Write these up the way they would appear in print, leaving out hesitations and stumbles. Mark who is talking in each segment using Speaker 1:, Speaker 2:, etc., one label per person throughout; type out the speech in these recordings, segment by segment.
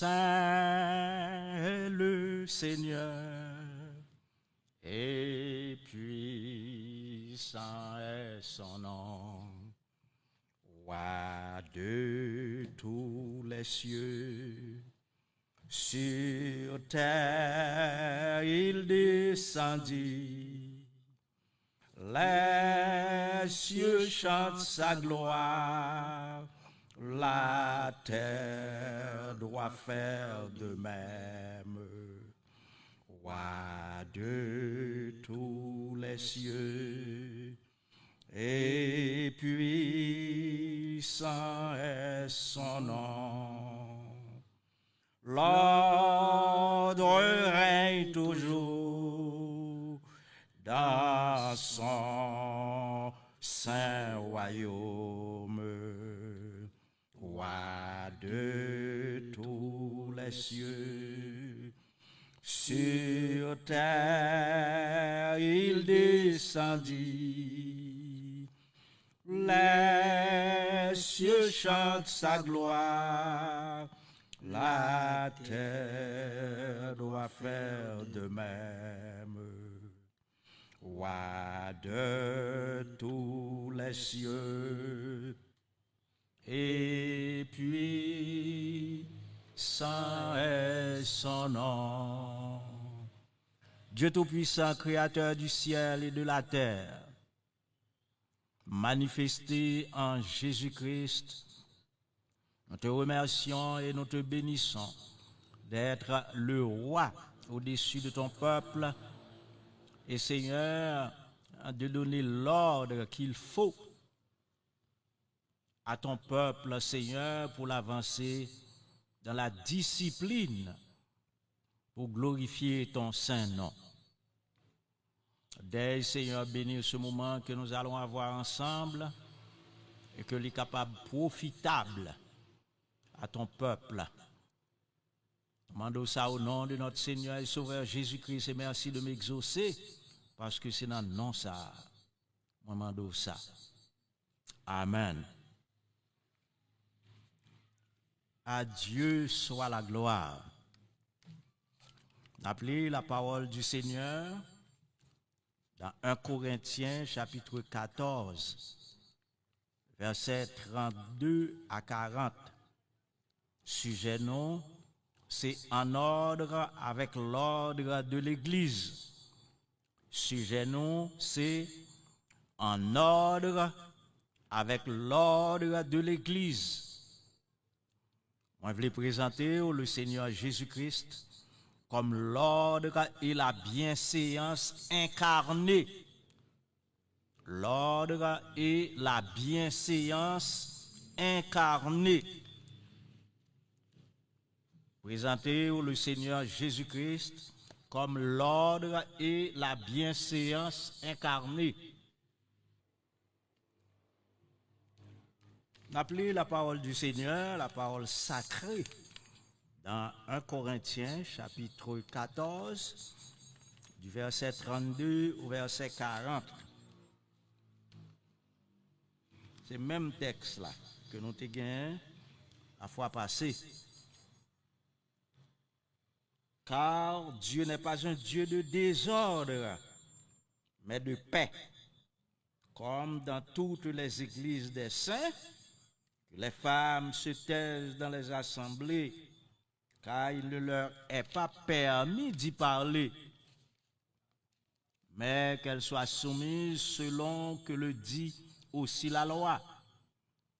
Speaker 1: Saint le Seigneur, et puissant est son nom. Roi de tous les cieux, sur terre il descendit. Les cieux chantent sa gloire, la terre doit faire de même. Roi de tous les cieux, et puissant est son nom. L'ordre règne toujours dans son saint royaume. Roi de tous les cieux, sur terre il descendit. Les cieux chantent sa gloire, la terre doit faire de même. Roi de tous les cieux, et puis saint est son nom. Dieu Tout-Puissant, Créateur du ciel et de la terre, manifesté en Jésus-Christ, nous te remercions et nous te bénissons d'être le roi au-dessus de ton peuple et Seigneur, de donner l'ordre qu'il faut à ton peuple, Seigneur, pour l'avancer dans la discipline, pour glorifier ton saint nom. Dès, Seigneur, bénir ce moment que nous allons avoir ensemble et que les capables profitables à ton peuple. Demandons ça au nom de notre Seigneur et Sauveur Jésus-Christ et merci de m'exaucer parce que c'est dans le nom ça. Moi, demandons ça. Amen. À Dieu soit la gloire. Appelez la parole du Seigneur dans 1 Corinthiens chapitre 14, versets 32 à 40. Sujet non, c'est en ordre avec l'ordre de l'Église. Sujet non, c'est en ordre avec l'ordre de l'Église. Moi, je voulais présenter le Seigneur Jésus-Christ comme l'ordre et la bienséance incarnée. L'ordre et la bienséance incarnée. Présenter le Seigneur Jésus-Christ comme l'ordre et la bienséance incarnée. Appelez la parole du Seigneur, la parole sacrée, dans 1 Corinthiens, chapitre 14, du verset 32 au verset 40. C'est le même texte là que nous avons gagné la fois passée. Car Dieu n'est pas un Dieu de désordre, mais de paix. Comme dans toutes les églises des saints, les femmes se taisent dans les assemblées, car il ne leur est pas permis d'y parler, mais qu'elles soient soumises selon que le dit aussi la loi.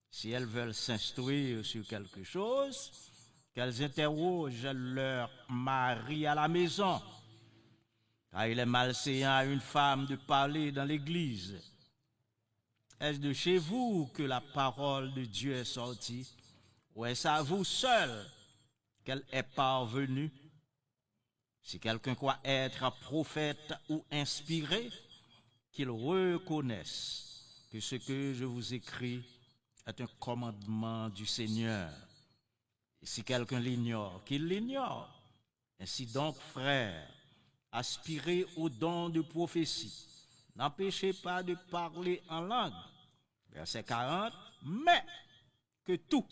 Speaker 1: Si elles veulent s'instruire sur quelque chose, qu'elles interrogent leur mari à la maison, car il est malséant à une femme de parler dans l'église. Est-ce de chez vous que la parole de Dieu est sortie, ou est-ce à vous seul qu'elle est parvenue? Si quelqu'un croit être prophète ou inspiré, qu'il reconnaisse que ce que je vous écris est un commandement du Seigneur. Et si quelqu'un l'ignore, qu'il l'ignore. Ainsi donc, frères, aspirez au don de prophétie. N'empêchez pas de parler en langue. Verset 40. Mais que tout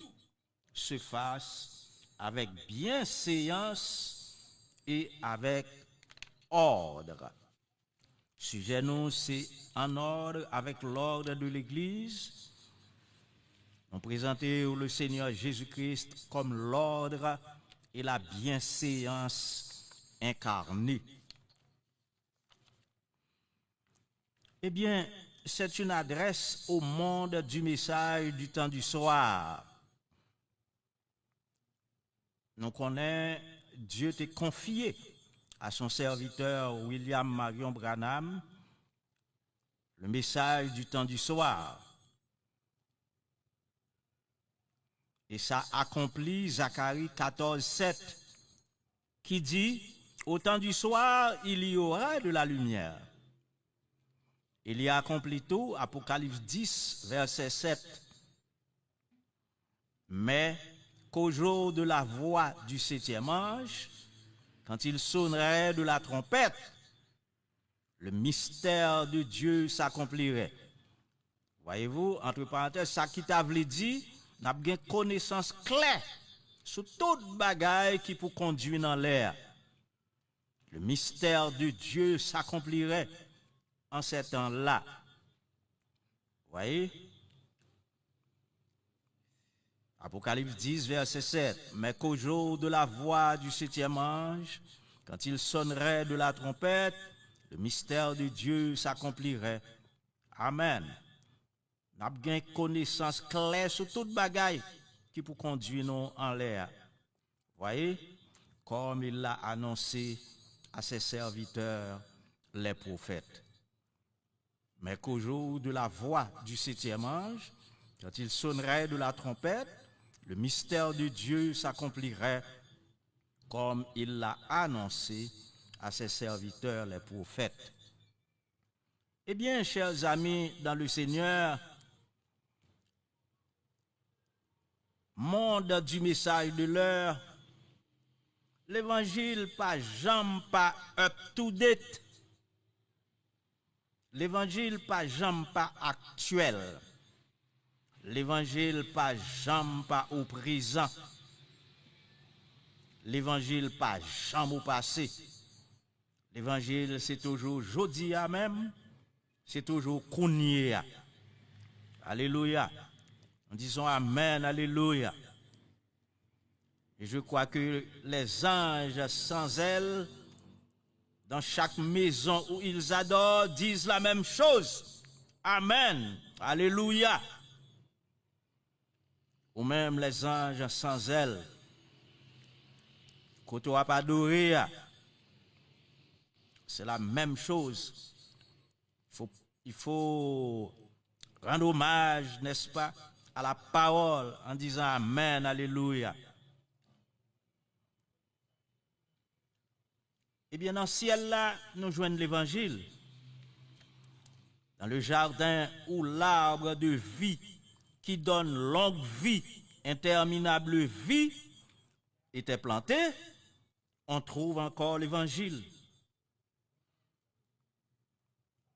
Speaker 1: se fasse avec bienséance et avec ordre. Sujet nous, c'est en ordre avec l'ordre de l'Église. On présentait le Seigneur Jésus-Christ comme l'ordre et la bienséance incarnée. Eh bien, c'est une adresse au monde du message du temps du soir. Nous connaissons, Dieu t'a confié à son serviteur William Marion Branham le message du temps du soir. Et ça accomplit Zacharie 14, 7, qui dit, au temps du soir, il y aura de la lumière. Il y a accompli tout, Apocalypse 10, verset 7. Mais qu'au jour de la voix du septième ange, quand il sonnerait de la trompette, le mystère de Dieu s'accomplirait. Voyez-vous, entre parenthèses, ça qui t'a dit, n'a pas connaissance claire sur toute bagaille qui peut conduire dans l'air. Le mystère de Dieu s'accomplirait en ces temps-là. Voyez? Apocalypse 10, verset 7. Mais qu'au jour de la voix du septième ange, quand il sonnerait de la trompette, le mystère de Dieu s'accomplirait. Amen. Nous avons une connaissance claire sur toute bagaille qui peut conduire nous en l'air. Voyez? Comme il l'a annoncé à ses serviteurs, les prophètes. Mais qu'au jour de la voix du septième ange, quand il sonnerait de la trompette, le mystère de Dieu s'accomplirait comme il l'a annoncé à ses serviteurs, les prophètes. Eh bien, chers amis dans le Seigneur, monde du message de l'heure, l'évangile pas jamais pas up to date. L'évangile pas jamais pas actuel. L'évangile pas jamais pas au présent. L'évangile pas jamais au passé. L'évangile c'est toujours jodi à même, c'est toujours kounia. Alléluia. Nous disons amen, alléluia. Et je crois que les anges sans ailes, dans chaque maison où ils adorent, disent la même chose. Amen, alléluia. Ou même les anges sans ailes, quand on va pas adorer, c'est la même chose. Il faut rendre hommage, n'est-ce pas, à la parole en disant amen, alléluia. Eh bien, dans le ciel-là, nous joignons l'évangile. Dans le jardin où l'arbre de vie qui donne longue vie, interminable vie, était planté, on trouve encore l'évangile.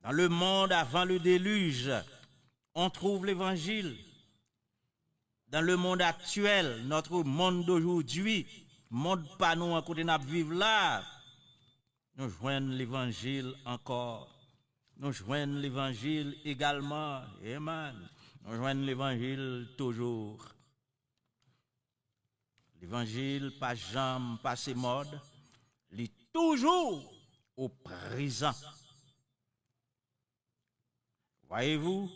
Speaker 1: Dans le monde avant le déluge, on trouve l'évangile. Dans le monde actuel, notre monde d'aujourd'hui, monde pas nous à côté de vivre là, nous joignons l'évangile encore. Nous joignons l'évangile également. Amen. Nous joignons l'évangile toujours. L'évangile pas jamais passé mode, il est toujours au présent. Voyez-vous,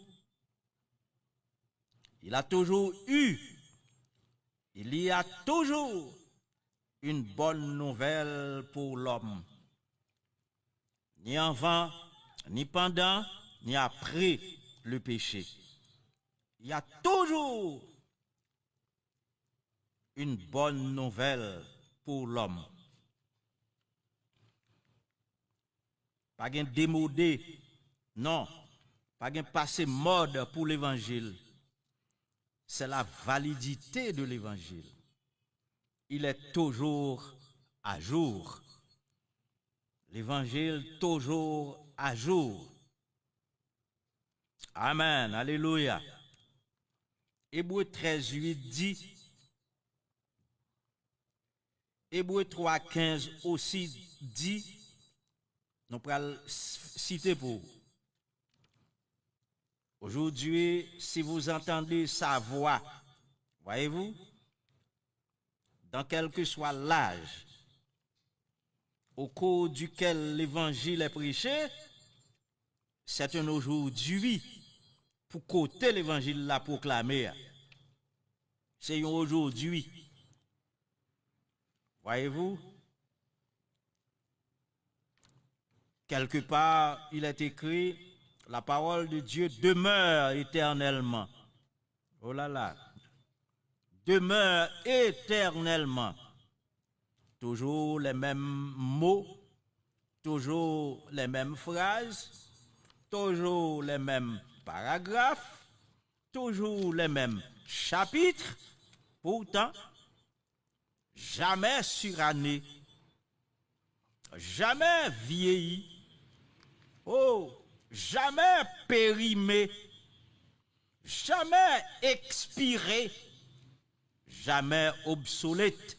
Speaker 1: il a toujours eu, il y a toujours une bonne nouvelle pour l'homme. Ni avant, ni pendant, ni après le péché. Il y a toujours une bonne nouvelle pour l'homme. Pas un démodé, non, pas un passé mode pour l'évangile. C'est la validité de l'évangile. Il est toujours à jour. L'évangile toujours à jour. Amen, alléluia. Hébreux 13, 8 dit, Hébreux 3:15 aussi dit, nous pourrons citer pour vous. Aujourd'hui, si vous entendez sa voix, voyez-vous, dans quel que soit l'âge au cours duquel l'évangile est prêché, c'est un aujourd'hui pour côté l'évangile l'a proclamé. C'est un aujourd'hui. Voyez-vous, quelque part, il est écrit, la parole de Dieu demeure éternellement. Oh là là, demeure éternellement. Toujours les mêmes mots, toujours les mêmes phrases, toujours les mêmes paragraphes, toujours les mêmes chapitres, pourtant, jamais suranné, jamais vieilli, oh, jamais périmé, jamais expiré, jamais obsolète,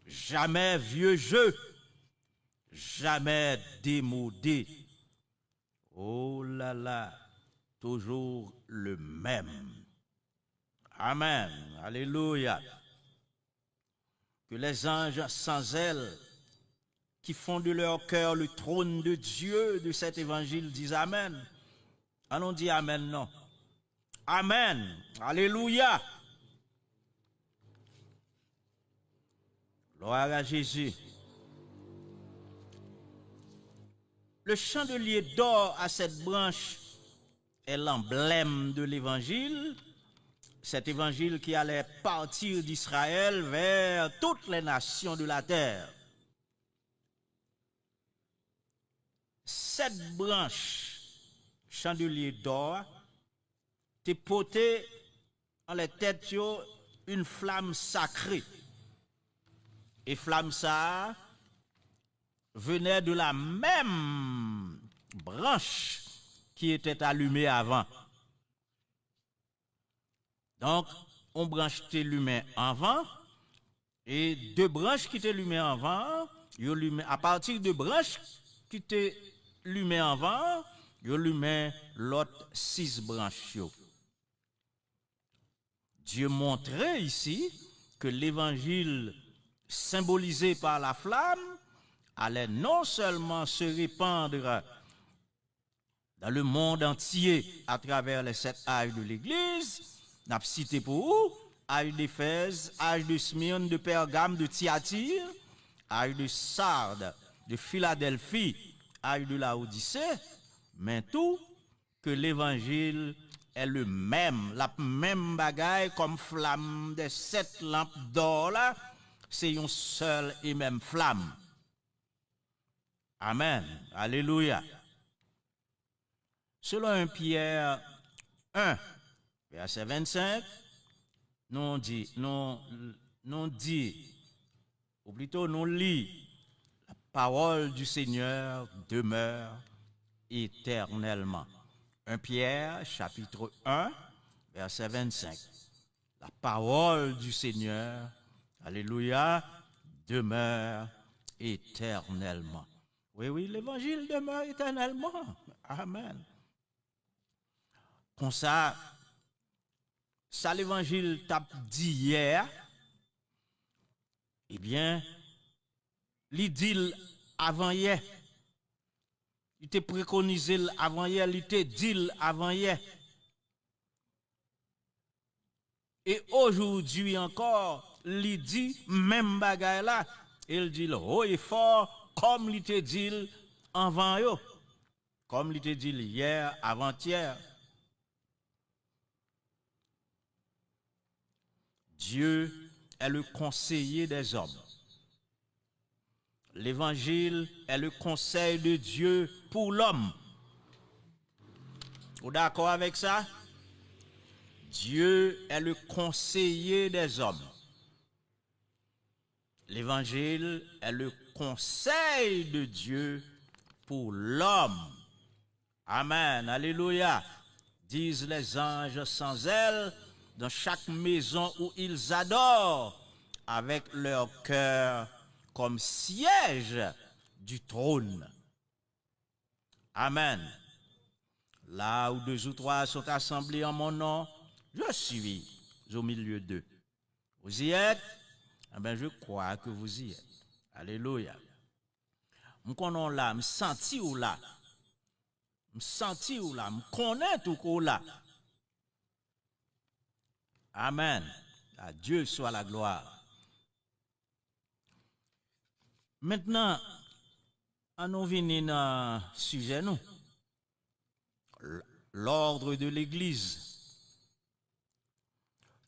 Speaker 1: jamais vieux jeu, jamais démodé. Oh là là, toujours le même. Amen. Alléluia. Que les anges sans ailes, qui font de leur cœur le trône de Dieu de cet évangile, disent Amen. Allons dire Amen, non. Amen. Alléluia. Gloire à Jésus. Le chandelier d'or à cette branche est l'emblème de l'évangile. Cet évangile qui allait partir d'Israël vers toutes les nations de la terre. Cette branche, chandelier d'or, t'est portée en les têtes une flamme sacrée. Et flamme ça venait de la même branche qui était allumée avant. Donc, on branche était allumée avant, et deux branches qui étaient allumées avant, à partir de branches qui étaient allumées avant, ils allumaient l'autre 6 branches. Dieu montrait ici que l'évangile symbolisé par la flamme allait non seulement se répandre dans le monde entier à travers les 7 âges de l'Église, n'a cité pour vous, âge d'Éphèse, âge de Smyrne, de Pergame, de Thyatire, âge de Sardes, de Philadelphie, âge de Laodicée, mais tout que l'évangile est le même, la même bagaille comme flamme des 7 lampes d'or là, c'est une seule et même flamme. Amen. Alléluia. Selon 1 Pierre 1, verset 25, nous dit, ou plutôt nous lit, la parole du Seigneur demeure éternellement. 1 Pierre, chapitre 1, verset 25. La parole du Seigneur, alléluia, demeure éternellement. Oui, oui, l'évangile demeure éternellement. Amen. Comme ça l'évangile t'a dit hier, eh bien, l'idylle avant hier. Il était préconisé avant hier, il était dit avant hier. Et aujourd'hui encore, il dit même bagaille là, il dit haut et fort comme il était dit avant yo, comme il était dit hier, avant-hier. Dieu est le conseiller des hommes. L'évangile est le conseil de Dieu pour l'homme. Vous êtes d'accord avec ça? Dieu est le conseiller des hommes. L'évangile est le conseil de Dieu pour l'homme. Amen. Alléluia. Disent les anges sans ailes, dans chaque maison où ils adorent, avec leur cœur comme siège du trône. Amen. Là où 2 ou 3 sont assemblés en mon nom, je suis au milieu d'eux. Vous y êtes? Eh bien, je crois que vous y êtes. Alléluia. Je connais là, je sens où là. Je sens où là, je connais tout où là. Amen. À Dieu soit la gloire. Maintenant, nous venons dans le sujet, nous. L'ordre de l'Église.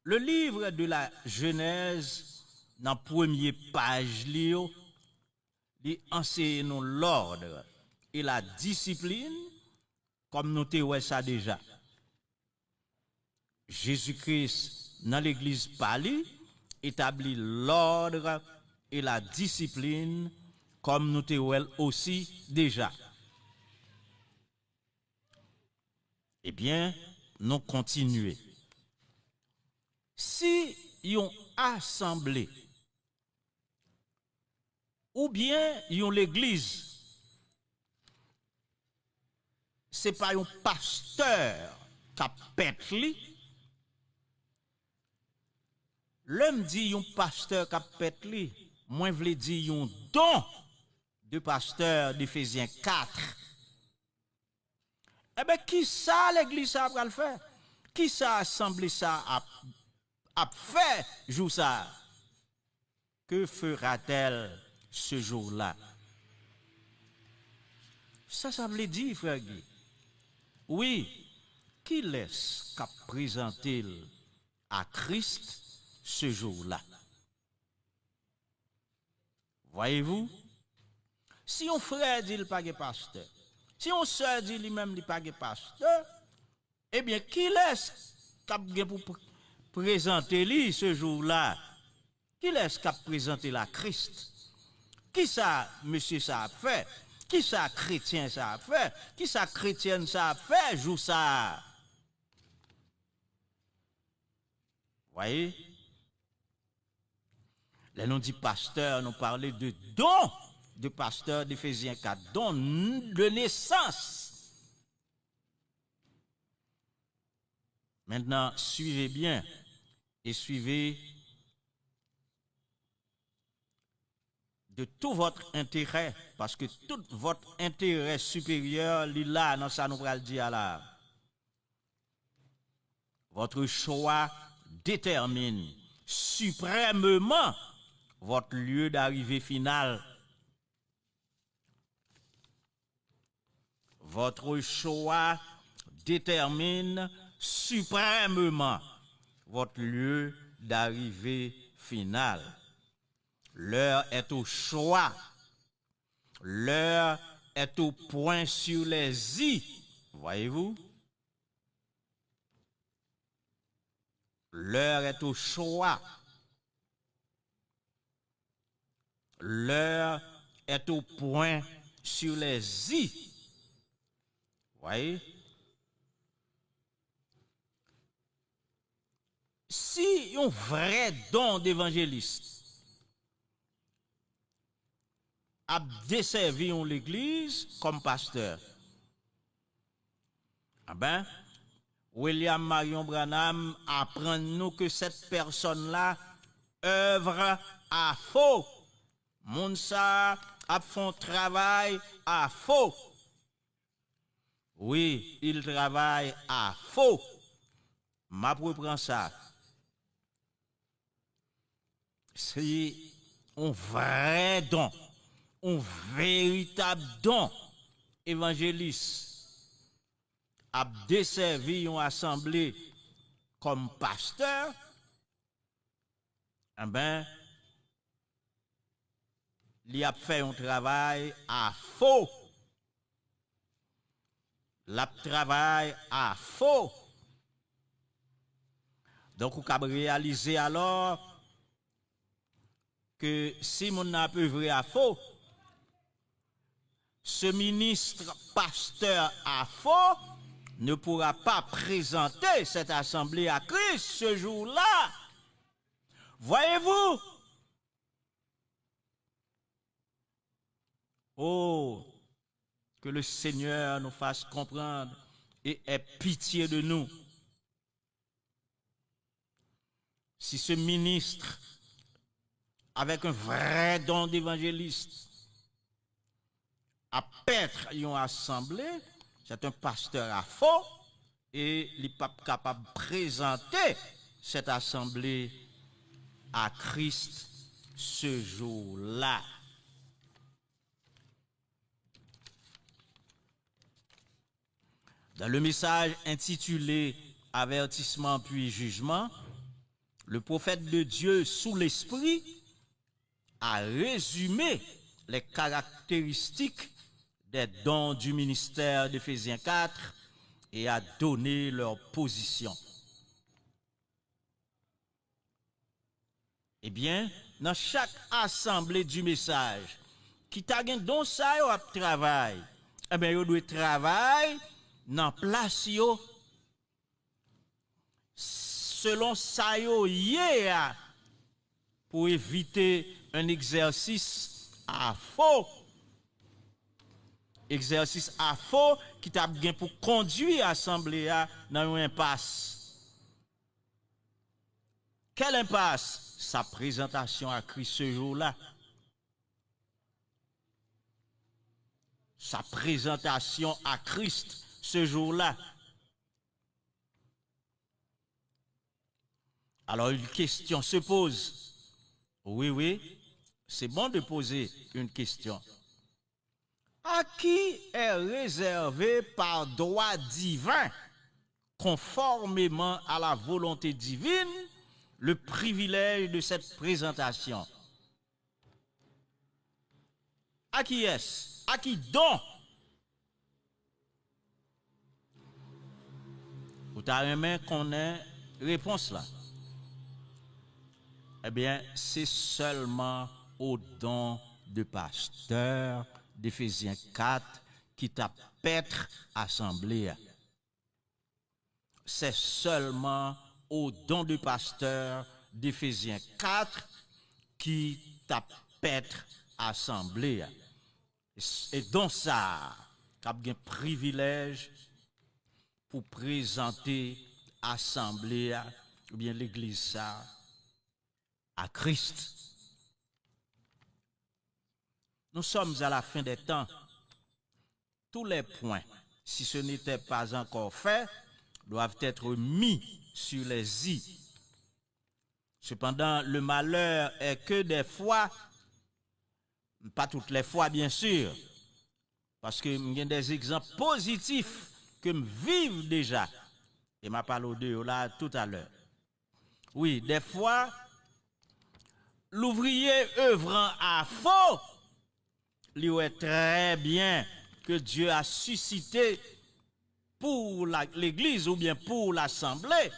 Speaker 1: Le livre de la Genèse, dans la première page, il enseigne l'ordre et la discipline, comme nous t'avons ça déjà. Jésus-Christ, dans l'Église Pali, établit l'ordre et la discipline, comme nous t'avons aussi déjà. Eh bien, nous continuons. Si yon assemblée ou bien yon l'église, c'est pas un pasteur qui a pète li. L'homme dit un pasteur qui a pète li, moi je dire un don de pasteur d'Éphésiens 4. Eh bien, qui ça l'église a le faire? Qui ça assemblée ça a fait jour ça? Que fera-t-elle ce jour-là? Ça veut dire, frère Guy. Oui, qui laisse qu'à présenter à Christ ce jour-là? Voyez-vous? Si un frère dit qu'il n'est pas pasteur, si un soeur dit lui-même qu'il n'est pas pasteur, eh bien, qui laisse qu'à présenter lui ce jour-là? Qui laisse qu'à présenter la Christ? Qui ça, monsieur, ça a fait? Qui ça, chrétien, ça a fait? Qui ça, chrétienne, ça a fait? Joue ça. Voyez? Là, nous dit pasteur, nous parlons de don de pasteur d'Éphésiens 4, don de naissance. Maintenant, suivez bien et suivez de tout votre intérêt, parce que tout votre intérêt supérieur, il là, dans ça nous va le dire là. Votre choix détermine suprêmement votre lieu d'arrivée final. Votre choix détermine suprêmement votre lieu d'arrivée final. L'heure est au choix. L'heure est au point sur les i. Voyez-vous? L'heure est au choix. L'heure est au point sur les i. Voyez? Si un vrai don d'évangéliste a desservi l'église comme pasteur, ah ben, William Marion Branham apprend nous que cette personne-là œuvre à faux. Mounsa a fait travail à faux. Oui, il travaille à faux. Ma reprend ça. C'est un vrai don, un véritable don évangéliste a desservi une assemblée comme pasteur. Eh ben, il a fait un travail à faux. La travail à faux. Donc, vous pouvez réaliser alors que si mon n'a pas œuvré à faux, ce ministre pasteur à faux ne pourra pas présenter cette assemblée à Christ ce jour-là. Voyez-vous, Oh, que le Seigneur nous fasse comprendre et ait pitié de nous. Si ce ministre, avec un vrai don d'évangéliste, à paître une assemblée, c'est un pasteur à faux, et il n'est pas capable de présenter cette assemblée à Christ ce jour-là. Dans le message intitulé « Avertissement puis jugement », le prophète de Dieu sous l'esprit a résumé les caractéristiques des dons du ministère d'Éphésiens 4 et a donné leur position. Eh bien, dans chaque assemblée du message, qui t'a un don ça yo ap travail, eh bien, yo doit travailler dans place yo selon ça yo yé pour éviter un exercice à faux. Exercice à faux qui t'a bien pour conduire l'assemblée dans une impasse. Quelle impasse? Sa présentation à Christ ce jour-là. Sa présentation à Christ ce jour-là. Alors une question se pose. Oui, c'est bon de poser une question. À qui est réservé par droit divin, conformément à la volonté divine, le privilège de cette présentation? À qui est-ce? À qui donc? Vous avez qu'on ait réponse là. Eh bien, c'est seulement au don de pasteur d'Éphésiens 4 qui t'a paître assemblée. C'est seulement au don de pasteur d'Éphésiens 4 qui t'a paître assemblée. Et donc ça, tu as un privilège pour présenter assemblée ou bien l'église ça à Christ. Nous sommes à la fin des temps. Tous les points, si ce n'était pas encore fait, doivent être mis sur les i. Cependant, le malheur est que des fois, pas toutes les fois bien sûr, parce que il y a des exemples positifs que me vivent déjà. Et m'a parlé de là tout à l'heure. Oui, des fois, l'ouvrier œuvrant à faux, il est très bien que Dieu a suscité pour l'église ou bien pour l'assemblée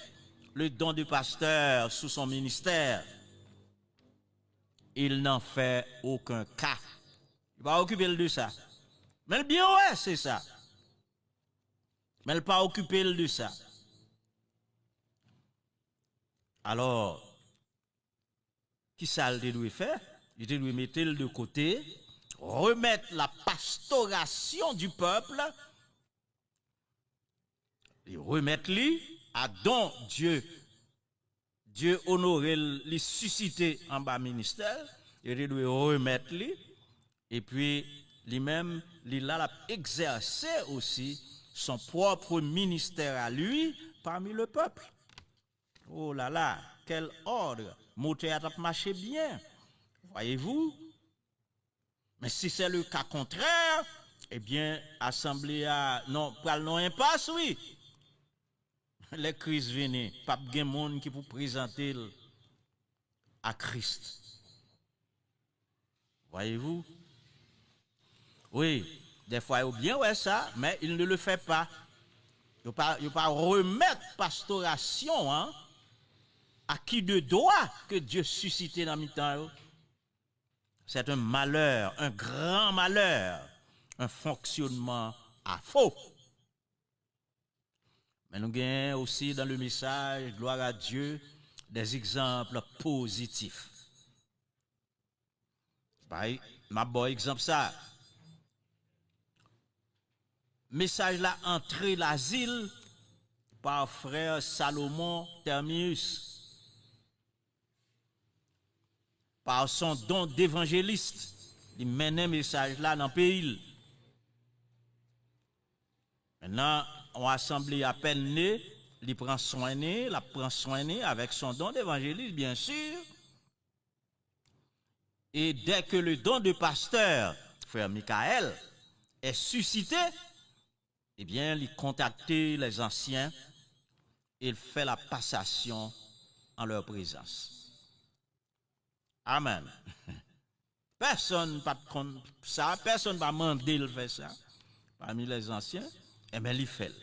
Speaker 1: le don du pasteur sous son ministère. Il n'en fait aucun cas. Il va occuper de ça. Mais bien ouais, c'est ça. Mais il pas occuper de ça. Alors, qui ça il doit faire? Il doit mettre de côté, remettre la pastoration du peuple, et remettre-lui à don Dieu. Dieu honoré, les suscité en bas ministère, il doit remettre-lui, et puis lui-même, il a exercé aussi son propre ministère à lui parmi le peuple. Oh là là, quel ordre! Moteur a marché bien, voyez-vous? Mais si c'est le cas contraire, eh bien, assemblée a non, pral non impasse, oui. Les crises viennent, pas de monde qui pour présenter à Christ. Voyez-vous? Oui, des fois, il bien ouais ça, mais il ne le fait pas. Il ne pas remettre pastoration, hein, à qui de droit que Dieu suscité dans le temps. C'est un malheur, un grand malheur, un fonctionnement à faux. Mais nous avons aussi dans le message, gloire à Dieu, des exemples positifs. Ma bon exemple ça. message là entré l'asile par frère Salomon Termius, par son don d'évangéliste. Il menait message là dans le pays. Maintenant, on assemblée à peine née, il prend soin avec son don d'évangéliste, bien sûr. Et dès que le don de pasteur, frère Michael, est suscité, eh bien, il contactait les anciens et il fait la passation en leur présence. Amen. Personne pas ça, personne va demander de faire ça parmi les anciens, eh bien, il fait.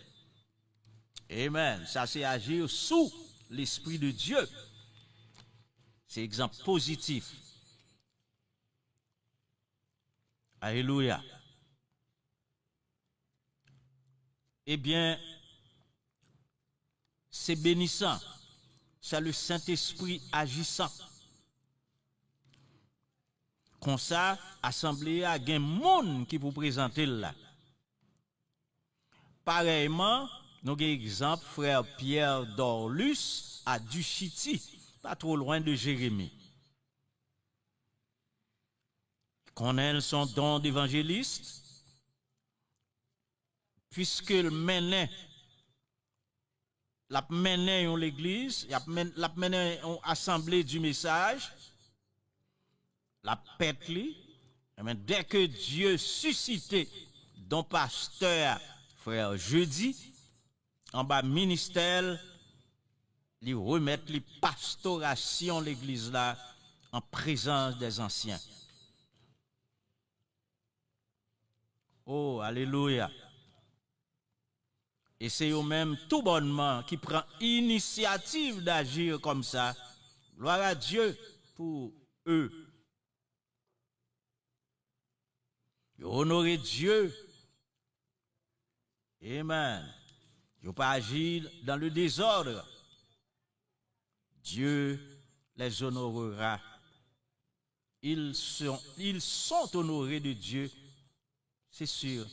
Speaker 1: Amen. Ça, c'est agir sous l'Esprit de Dieu. C'est exemple positif. Alléluia. Eh bien, c'est bénissant. C'est le Saint-Esprit agissant. Comme ça, assemblée a un monde qui vous présente là. Pareillement, nous avons exemple frère Pierre Dorlus à Duchiti, pas trop loin de Jérémie. Il connaît son don d'évangéliste, puisqu'il menait l'église, la menait une assemblée du message, la pète-li, dès que Dieu suscitait don pasteur frère Jeudi, en bas ministère, lui remettre les pastorations l'église là en présence des anciens. Oh, alléluia. Et c'est eux-mêmes tout bonnement qui prend initiative d'agir comme ça. Gloire à Dieu pour eux. Honorer Dieu. Amen. Ils n'ont pas agi dans le désordre. Dieu les honorera. Ils sont honorés de Dieu, c'est sûr.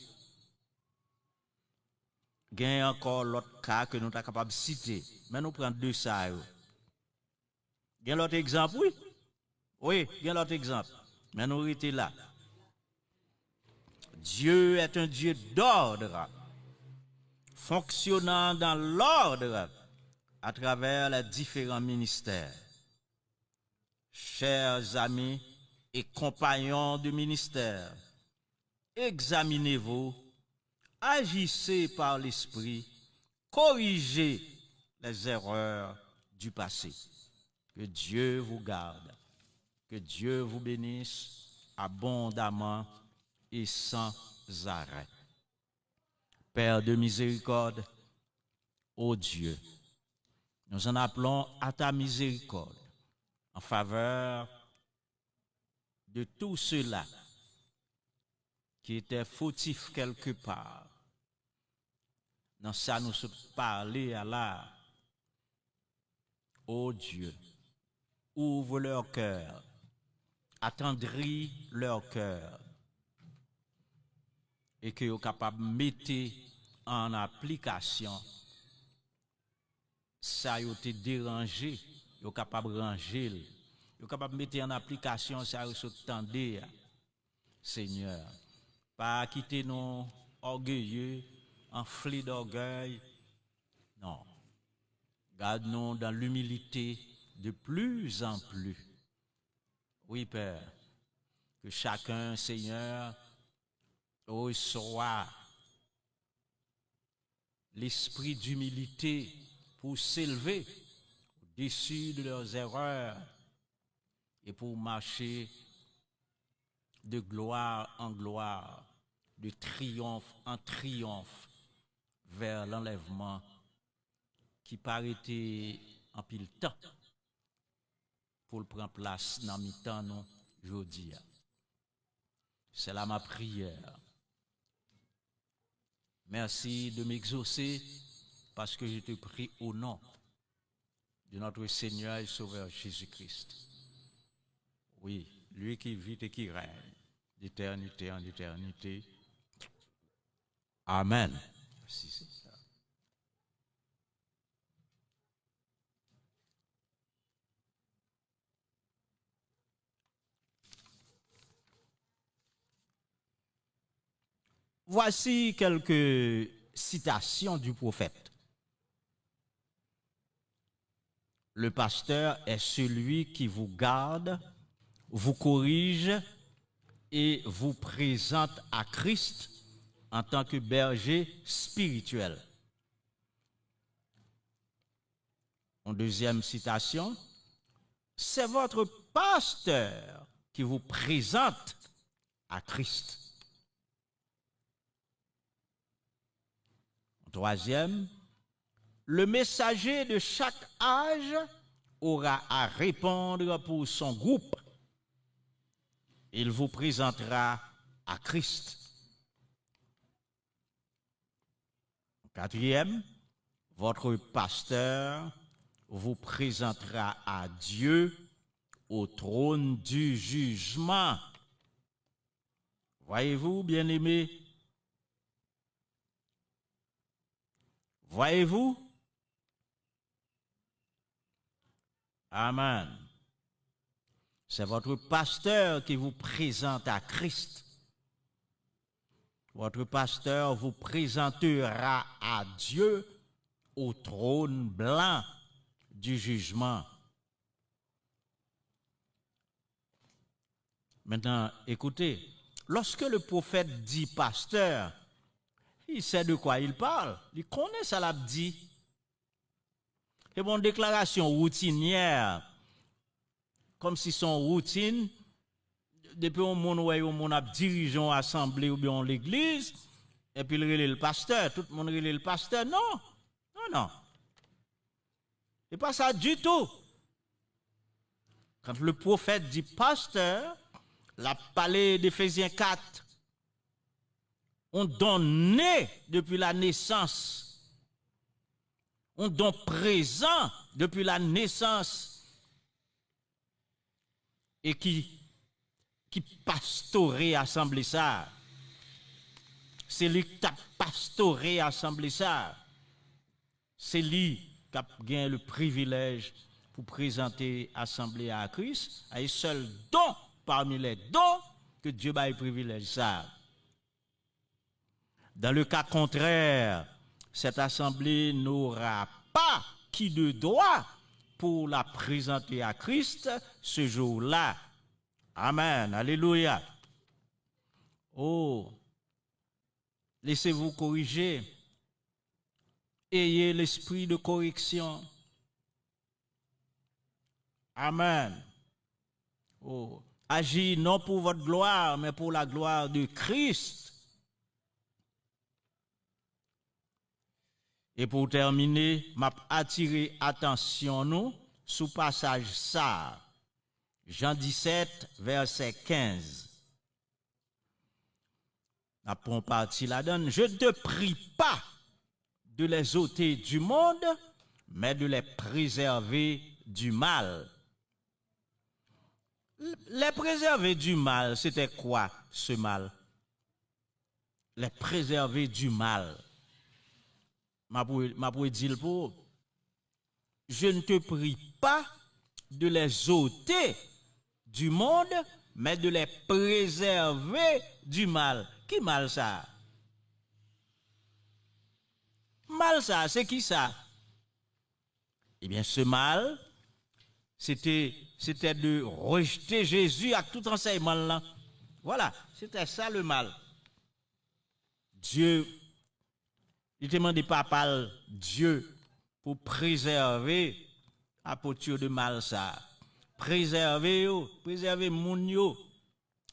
Speaker 1: Il y a encore l'autre cas que nous sommes capables de citer. Mais nous prenons deux ça. Il y a l'autre exemple, oui. Oui, il y a l'autre exemple. Mais nous étions là. Dieu est un Dieu d'ordre, fonctionnant dans l'ordre à travers les différents ministères. Chers amis et compagnons de ministère, examinez-vous, agissez par l'esprit, corrigez les erreurs du passé. Que Dieu vous garde, que Dieu vous bénisse abondamment et sans arrêt. Père de miséricorde, ô Dieu, nous en appelons à ta miséricorde en faveur de tous ceux-là qui étaient fautifs quelque part. Dans ça, nous sommes parlés à la. Ô Dieu, ouvre leur cœur, attendris leur cœur, et que vous capables de mettre en application ça vous été dérangé, vous capable de ranger, vous capable de mettre en application ça vous tendez, Seigneur, pas quitter nous orgueilleux, enflés d'orgueil, non, garde-nous dans l'humilité de plus en plus. Oui, Père, que chacun, Seigneur, reçoit l'esprit d'humilité pour s'élever au-dessus de leurs erreurs et pour marcher de gloire en gloire, de triomphe en triomphe vers l'enlèvement qui paraît en pile temps pour le prendre place dans le temps nous aujourd'hui. C'est là ma prière. Merci de m'exaucer parce que je te prie au nom de notre Seigneur et Sauveur Jésus-Christ. Oui, lui qui vit et qui règne d'éternité en éternité. Amen. Si c'est ça. Voici quelques citations du prophète. Le pasteur est celui qui vous garde, vous corrige et vous présente à Christ en tant que berger spirituel. En deuxième citation, c'est votre pasteur qui vous présente à Christ. Troisième, le messager de chaque âge aura à répondre pour son groupe. Il vous présentera à Christ. Quatrième, votre pasteur vous présentera à Dieu au trône du jugement. Voyez-vous, bien-aimés? Voyez-vous? Amen. C'est votre pasteur qui vous présente à Christ. Votre pasteur vous présentera à Dieu au trône blanc du jugement. Maintenant, écoutez, lorsque le prophète dit pasteur, il sait de quoi il parle. Il connaît ça l'a dit. C'est une déclaration routinière, comme si son routine, depuis un monde a dirigé une assemblée ou bien l'église, et puis il relève le pasteur, tout le monde relève le pasteur. Non, non, non. C'est pas ça du tout. Quand le prophète dit pasteur, la parlé d'Éphésiens 4, on donne né depuis la naissance. On donne présent depuis la naissance. Et qui pastorait assemblée ça. C'est lui qui a pastoré assemblée ça. C'est lui qui a gagné le privilège pour présenter assemblée à Christ. Et seul don parmi les dons que Dieu a le privilège ça. Dans le cas contraire, cette assemblée n'aura pas qui de droit pour la présenter à Christ ce jour-là. Amen. Alléluia. Oh, laissez-vous corriger. Ayez l'esprit de correction. Amen. Oh, agis non pour votre gloire, mais pour la gloire de Christ. Et pour terminer, m'a attiré attention nous sous passage ça. Jean 17, verset 15. Après partie la donne. Je ne te prie pas de les ôter du monde, mais de les préserver du mal. Les préserver du mal, c'était quoi ce mal? Les préserver du mal. Ma pour dire pour je ne te prie pas de les ôter du monde, mais de les préserver du mal. Qui mal ça? Mal ça, c'est qui ça? Eh bien, ce mal, c'était de rejeter Jésus à tout enseignement là. Voilà, c'était ça le mal. Dieu, il te demande pas par Dieu pour préserver apôtre de mal ça. Préserver moun yo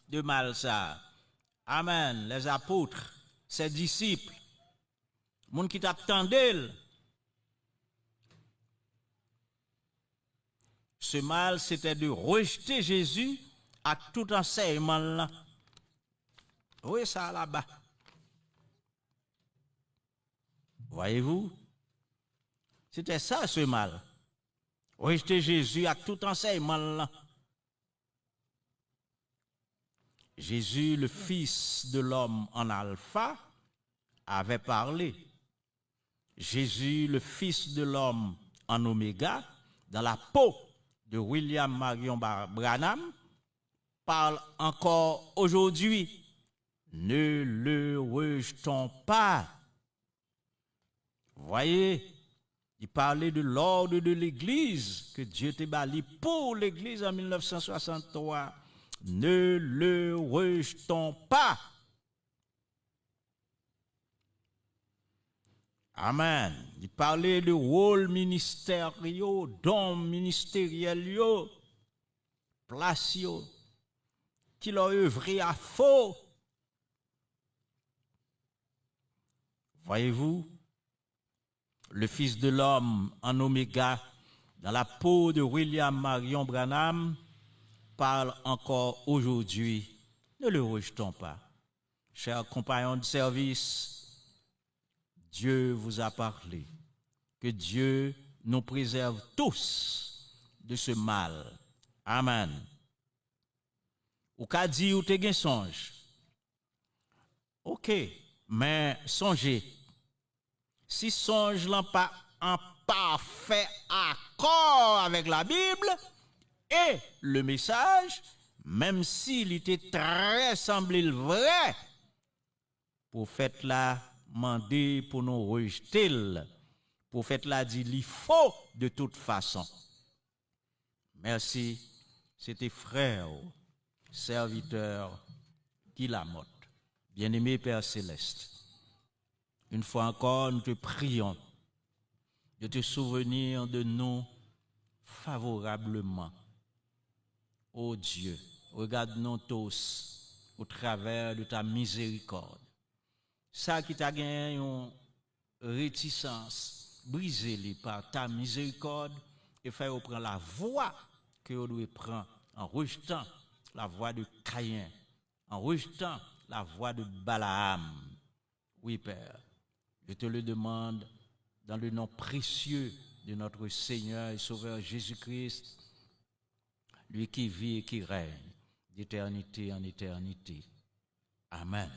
Speaker 1: de mal ça. Amen. Les apôtres, ses disciples, moun qui t'attendait. Ce mal, c'était de rejeter Jésus à tout enseignement là. Oui, ça là-bas. Voyez-vous? C'était ça ce mal. Rejeter Jésus à tout enseignement là. Jésus, le Fils de l'homme en alpha, avait parlé. Jésus, le Fils de l'homme en oméga, dans la peau de William Marion Branham, parle encore aujourd'hui. Ne le rejetons pas. Voyez, il parlait de l'ordre de l'Église que Dieu t'a bâti pour l'Église en 1963. Ne le rejetons pas. Amen. Il parlait de rôle ministériel, dons ministériels, place qu'il a œuvré à faux. Voyez-vous, le Fils de l'homme en oméga, dans la peau de William Marion Branham, parle encore aujourd'hui. Ne le rejetons pas. Chers compagnons de service, Dieu vous a parlé. Que Dieu nous préserve tous de ce mal. Amen. Ou qu'a dit ou te gen songe. Ok, mais songez. Si songe l'en pas en parfait accord avec la Bible et le message, même s'il était très semblé le vrai, prophète là mandé pour nous rejeter. Prophète là dit il faut de toute façon. Merci, c'était frère, serviteur qui la motte. Bien-aimé Père Céleste, une fois encore, nous te prions de te souvenir de nous favorablement. Ô Dieu, regarde-nous tous au travers de ta miséricorde. Ça qui t'a gagné une réticence, brisez-les par ta miséricorde et fais prendre la voie que vous devez prendre en rejetant la voie de Caïn, en rejetant la voie de Balaam. Oui, Père, je te le demande dans le nom précieux de notre Seigneur et Sauveur Jésus-Christ, lui qui vit et qui règne d'éternité en éternité. Amen.